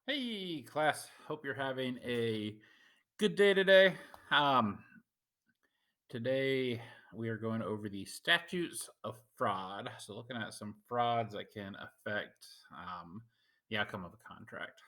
Hey, class. Hope you're having a good day today. Um, Today we are going over the statutes of fraud. So, looking at some frauds that can affect the outcome of a contract.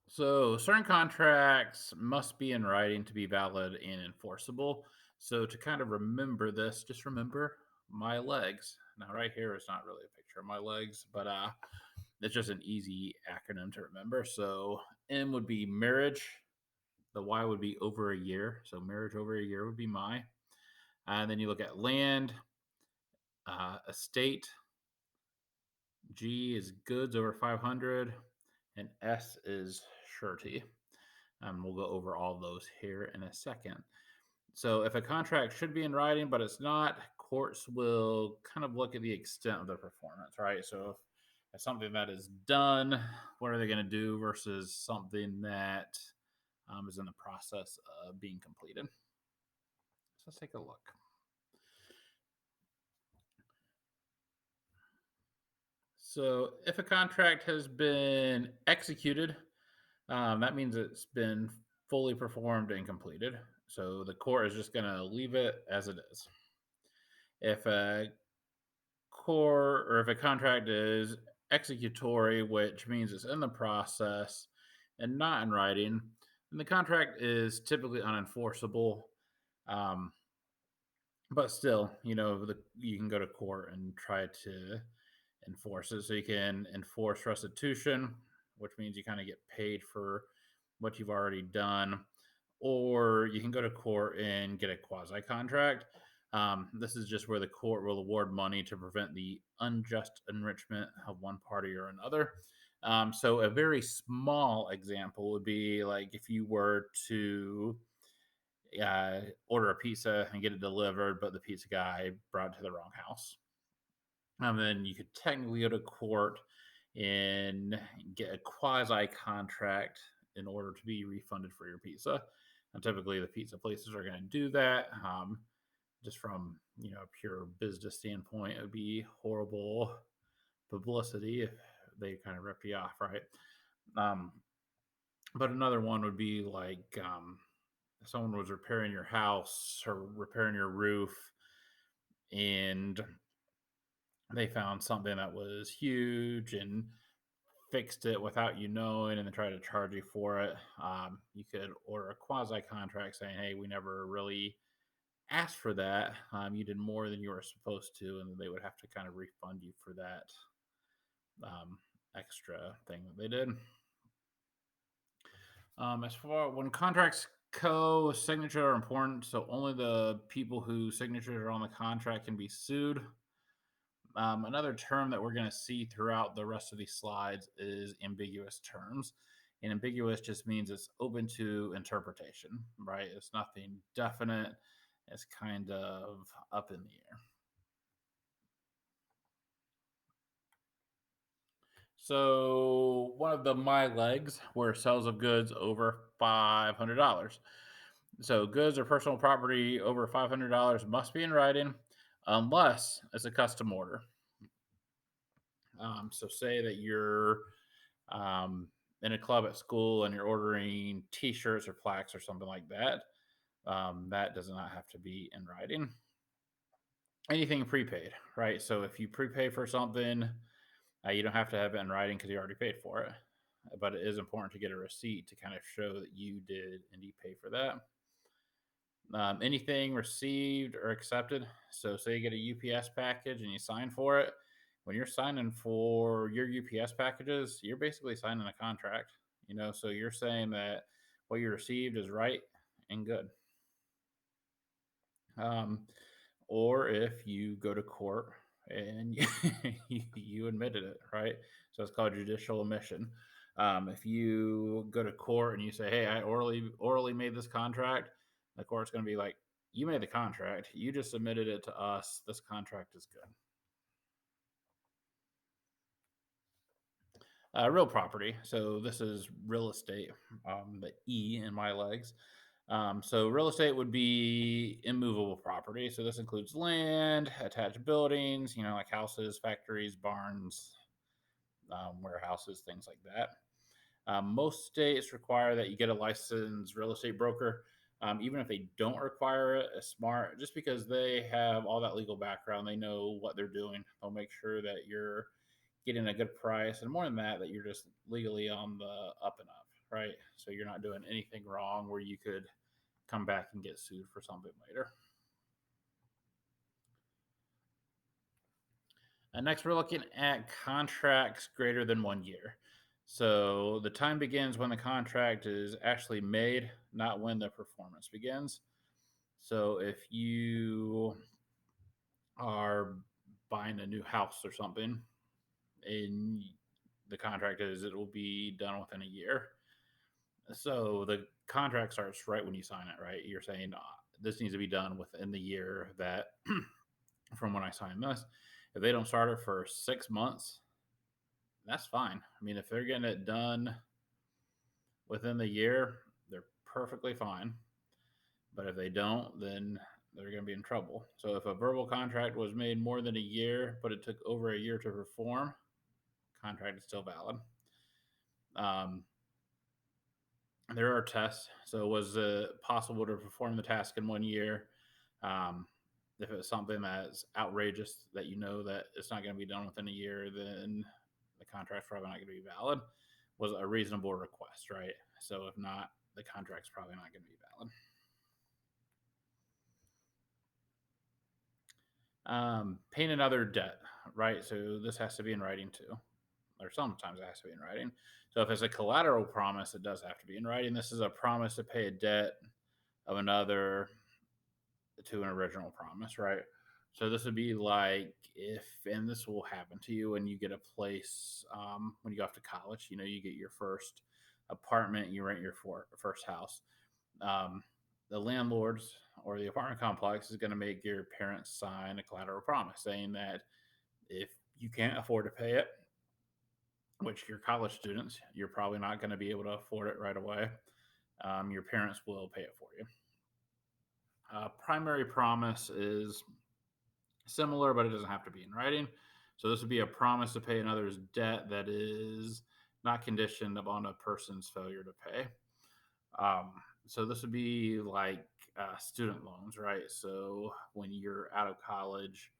So, certain contracts must be in writing to be valid and enforceable. So, to kind of remember this, just remember my legs. Now, right here is not really a picture of my legs, but it's just an easy acronym to remember. So, M would be marriage. The Y would be over a year. So, marriage over a year would be my. And then you look at land, estate. G is goods over 500, and S is surety. We'll go over all those here in a second. So, if a contract should be in writing, but it's not, courts will kind of look at the extent of the performance, right? So, if it's something that is done, what are they going to do versus something that is in the process of being completed? So, let's take a look. So, if a contract has been executed, that means it's been fully performed and completed. So, the court is just going to leave it as it is. If a court or if a contract is executory, which means it's in the process and not in writing, then the contract is typically unenforceable. Um, but still, you can go to court and try to enforce it. So you can enforce restitution, which means you kind of get paid for what you've already done, or you can go to court and get a quasi contract. This is just where the court will award money to prevent the unjust enrichment of one party or another. So, a very small example would be like if you were to order a pizza and get it delivered, but the pizza guy brought it to the wrong house. And then you could technically go to court and get a quasi contract in order to be refunded for your pizza. And typically, the pizza places are going to do that. Just from a pure business standpoint, it would be horrible publicity if they kind of rip you off, right? Um, but another one would be like if someone was repairing your house or repairing your roof, and they found something that was huge and fixed it without you knowing and then try to charge you for it. You could order a quasi contract saying, hey, we never really asked for that. You did more than you were supposed to, and they would have to kind of refund you for that um, extra thing that they did. As far when contracts co-signature are important, so only the people whose signatures are on the contract can be sued. Another term that we're going to see throughout the rest of these slides is ambiguous terms. And ambiguous just means it's open to interpretation, right? It's nothing definite, it's kind of up in the air. So, one of the my legs were sales of goods over $500. So, goods or personal property over $500 must be in writing unless it's a custom order. So, say that you're in a club at school and you're ordering T-shirts or plaques or something like that. That does not have to be in writing. Anything prepaid, right? So if you prepay for something, you don't have to have it in writing because you already paid for it. But it is important to get a receipt to kind of show that you did indeed pay for that. Anything received or accepted. So, say you get a UPS package and you sign for it. When you're signing for your UPS packages, you're basically signing a contract. So you're saying that what you received is right and good. Um, or if you go to court and you admitted it, right? So it's called judicial admission. If you go to court and you say, "Hey, I orally made this contract," the court's going to be like, "You made the contract. You just submitted it to us. This contract is good." Real property. So this is real estate. The E in my legs. So real estate would be immovable property. So this includes land, attached buildings, like houses, factories, barns, warehouses, things like that. Most states require that you get a licensed real estate broker. Even if they don't require it, a smart, just because they have all that legal background, they know what they're doing. They'll make sure that you're getting a good price, and more than that, that you're just legally on the up and up, right? So you're not doing anything wrong where you could come back and get sued for something later. And next, we're looking at contracts greater than 1 year. So the time begins when the contract is actually made, not when the performance begins. So if you are buying a new house or something, and the contract is it will be done within a year. So the contract starts right when you sign it, right? You're saying this needs to be done within the year that from when I sign this. If they don't start it for 6 months, that's fine. I mean, if they're getting it done within the year, they're perfectly fine. But if they don't, then they're going to be in trouble. So if a verbal contract was made more than a year, but it took over a year to perform, contract is still valid. Um, there are tests. So was it possible to perform the task in 1 year? Um, if it's something that's outrageous that you know that it's not going to be done within a year, then the contract's probably not going to be valid. Was it a reasonable request, right? So if not, the contract's probably not going to be valid. Paying another debt, right? So this has to be in writing too, or sometimes it has to be in writing. So if it's a collateral promise, it does have to be in writing. This is a promise to pay a debt of another to an original promise, right? So this would be like if, and this will happen to you when you get a place, when you go off to college, you get your first apartment, you rent your first house. Um, the landlords or the apartment complex is going to make your parents sign a collateral promise saying that if you can't afford to pay it, which you're college students, you're probably not going to be able to afford it right away. Your parents will pay it for you. Primary promise is similar, but it doesn't have to be in writing. So this would be a promise to pay another's debt that is not conditioned upon a person's failure to pay. Um, so this would be like student loans, right? So when you're out of college,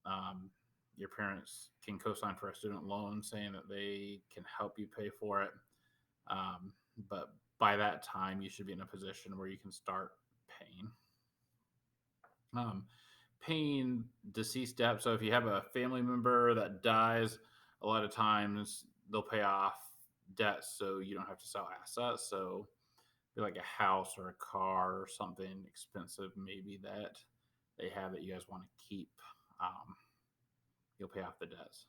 um, your parents can co-sign for a student loan, saying that they can help you pay for it. Um, but by that time, you should be in a position where you can start paying. Um, Paying deceased debt. So if you have a family member that dies, a lot of times they'll pay off debts so you don't have to sell assets. So like a house or a car or something expensive maybe that they have that you guys want to keep, you'll pay off the debts.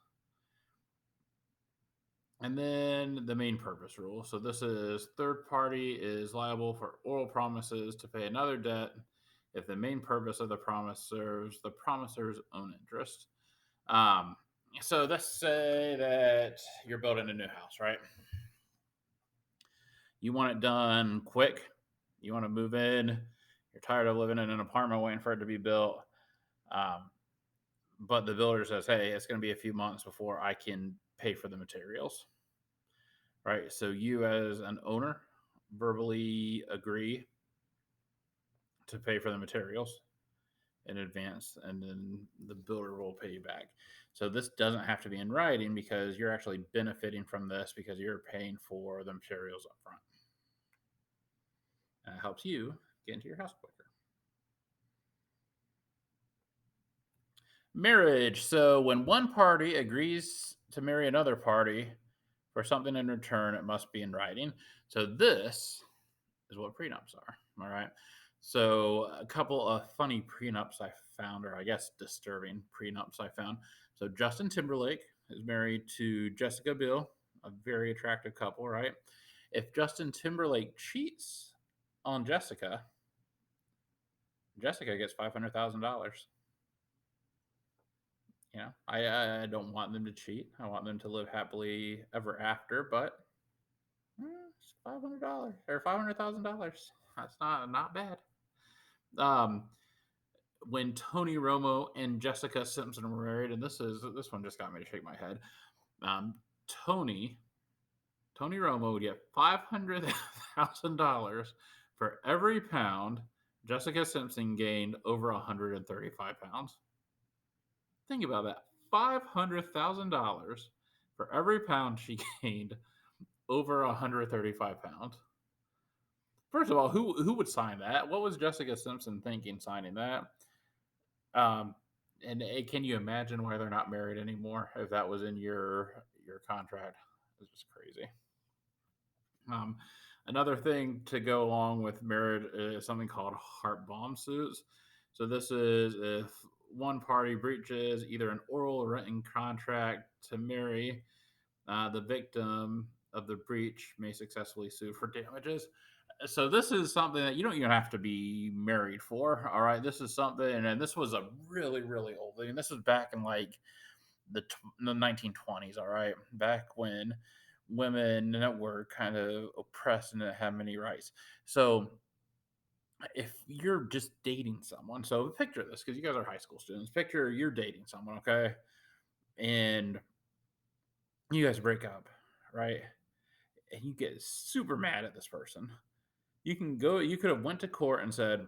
And then the main purpose rule. So this is third party is liable for oral promises to pay another debt if the main purpose of the promise serves the promisor's own interest. Um, so let's say that you're building a new house, right? You want it done quick. You want to move in. You're tired of living in an apartment waiting for it to be built. Um, but the builder says, hey, it's going to be a few months before I can pay for the materials, right? So you, as an owner, verbally agree to pay for the materials in advance, and then the builder will pay you back. So this doesn't have to be in writing because you're actually benefiting from this because you're paying for the materials up front. And it helps you get into your house quicker. Marriage. So when one party agrees to marry another party for something in return, it must be in writing. So this is what prenups are. All right. So a couple of funny prenups I found, or I guess disturbing prenups I found. So Justin Timberlake is married to Jessica Biel, a very attractive couple, right? If Justin Timberlake cheats on Jessica, Jessica gets $500,000. I don't want them to cheat. I want them to live happily ever after. But it's $500 or $500,000. That's not bad. Um, when Tony Romo and Jessica Simpson were married, and this one just got me to shake my head. Um, Tony Tony Romo would get $500,000 for every pound Jessica Simpson gained over 135 pounds. Think about that. $500,000 for every pound she gained over 135 pounds. First of all, who would sign that? What was Jessica Simpson thinking signing that? Um, and can you imagine why they're not married anymore? If that was in your contract, it's just crazy. Um, Another thing to go along with marriage is something called heart bomb suits. So this is if one party breaches either an oral or written contract to marry, the victim of the breach may successfully sue for damages. So this is something that you don't even have to be married for. All right, this is something, and this was a really old thing. This was back in like the 1920s. All right, back when women were kind of oppressed and didn't have many rights. So if you're just dating someone, so picture this because you guys are high school students. Picture you're dating someone, okay, and you guys break up, right? And you get super mad at this person. You could have went to court and said,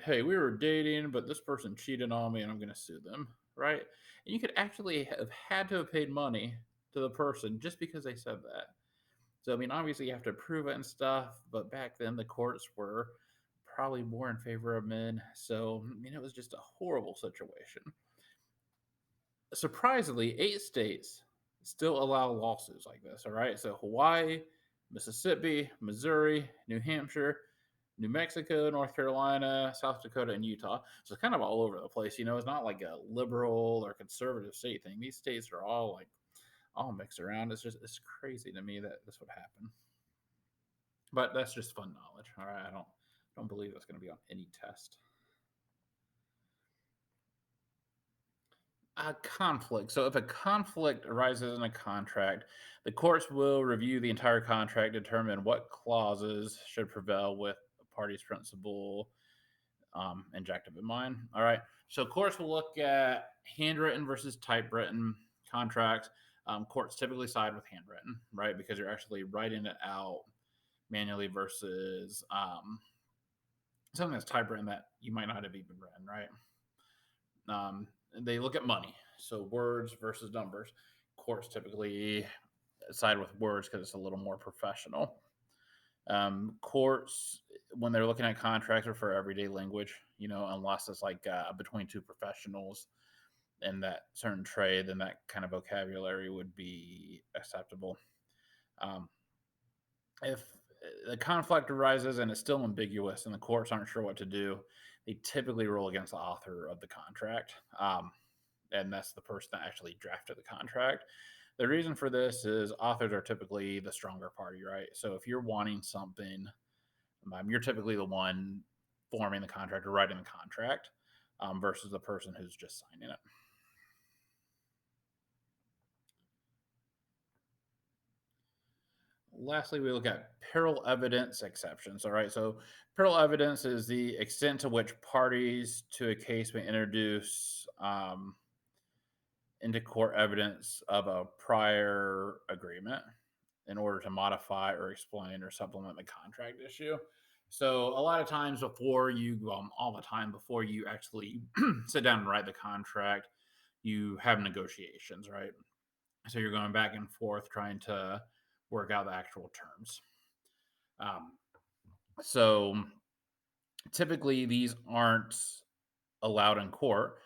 hey, we were dating, but this person cheated on me and I'm going to sue them, right? And you could actually have had to have paid money to the person just because they said that. So, I mean, obviously you have to prove it and stuff, but back then the courts were probably more in favor of men. So, I mean, it was just a horrible situation. Surprisingly, 8 states still allow lawsuits like this, all right? So, Hawaii, Mississippi, Missouri, New Hampshire, New Mexico, North Carolina, South Dakota, and Utah. So it's kind of all over the place. It's not like a liberal or conservative state thing. These states are all like all mixed around. It's crazy to me that this would happen. But that's just fun knowledge. All right, I don't believe that's going to be on any test. A conflict. So if a conflict arises in a contract, the courts will review the entire contract, determine what clauses should prevail with a party's principal injective in mind. All right. So courts will look at handwritten versus typewritten contracts. Courts typically side with handwritten, right? Because you're actually writing it out manually versus something that's typewritten that you might not have even written, right? They look at money. So words versus numbers. Courts typically side with words because it's a little more professional. Courts, when they're looking at contracts, are for everyday language, unless it's like between two professionals in that certain trade, then that kind of vocabulary would be acceptable. Um, if the conflict arises and it's still ambiguous and the courts aren't sure what to do, they typically rule against the author of the contract. And that's the person that actually drafted the contract. The reason for this is authors are typically the stronger party, right? So if you're wanting something, you're typically the one forming the contract or writing the contract versus the person who's just signing it. Lastly, we look at parole evidence exceptions. All right. So, parole evidence is the extent to which parties to a case may introduce into court evidence of a prior agreement in order to modify or explain or supplement the contract issue. So a lot of times all the time before you actually sit down and write the contract, you have negotiations, right? So you're going back and forth trying to work out the actual terms. Um, so typically these aren't allowed in court,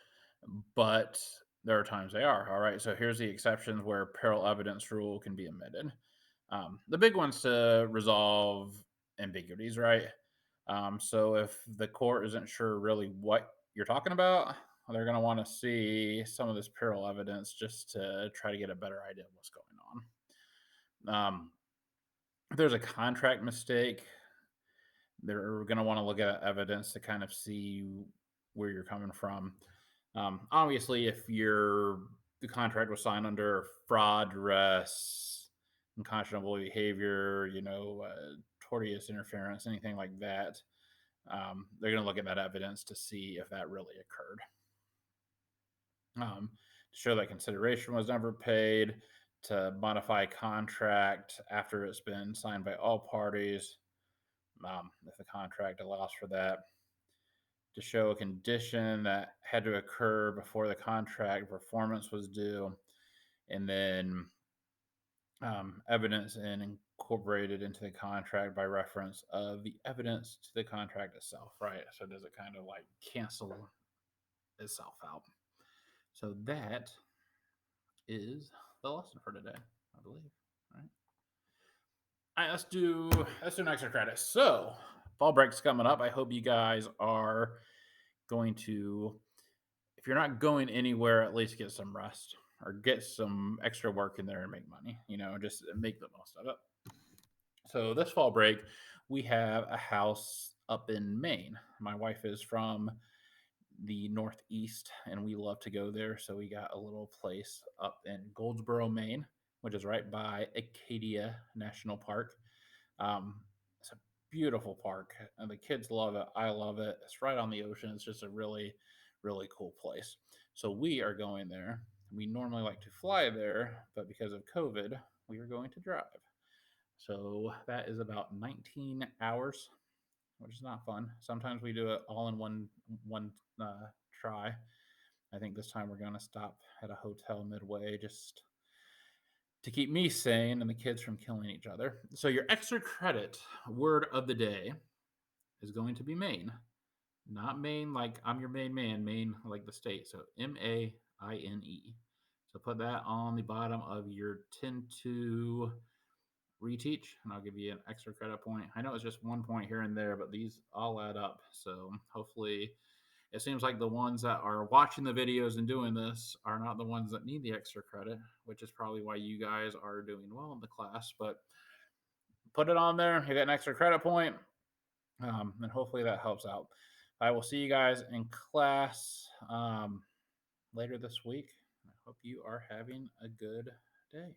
but there are times they are. All right. So here's the exceptions where parallel evidence rule can be omitted. The big ones to resolve ambiguities, right? So if the court isn't sure really what you're talking about, they're going to want to see some of this parallel evidence just to try to get a better idea of what's going on. If there's a contract mistake, they're going to want to look at evidence to kind of see where you're coming from. Obviously, if the contract was signed under fraud, duress, unconscionable behavior, Porteous interference, anything like that. They're going to look at that evidence to see if that really occurred. To show that consideration was never paid, to modify a contract after it's been signed by all parties, if the contract allows for that, to show a condition that had to occur before the contract performance was due, and then evidence and incorporated into the contract by reference of the evidence to the contract itself, right? So does it kind of like cancel itself out? So that is the lesson for today, I believe. All right, let's do an extra credit. So fall break's coming up. I hope you guys are going to, if you're not going anywhere, at least get some rest or get some extra work in there and make money. Just make the most of it. So this fall break, we have a house up in Maine. My wife is from the Northeast, and we love to go there. So we got a little place up in Goldsboro, Maine, which is right by Acadia National Park. It's a beautiful park, and the kids love it. I love it. It's right on the ocean. It's just a really, really cool place. So we are going there. We normally like to fly there, but because of COVID, we are going to drive. So that is about 19 hours, which is not fun. Sometimes we do it all in one try. I think this time we're going to stop at a hotel midway just to keep me sane and the kids from killing each other. So your extra credit word of the day is going to be Maine. Not Maine like I'm your main man, Maine like the state. So Maine. So put that on the bottom of your 10-2 reteach, and I'll give you an extra credit point. I know it's just 1 point here and there, but these all add up. So hopefully it seems like the ones that are watching the videos and doing this are not the ones that need the extra credit, which is probably why you guys are doing well in the class. But put it on there, you get an extra credit point, and hopefully that helps out. I will see you guys in class later this week. I hope you are having a good day.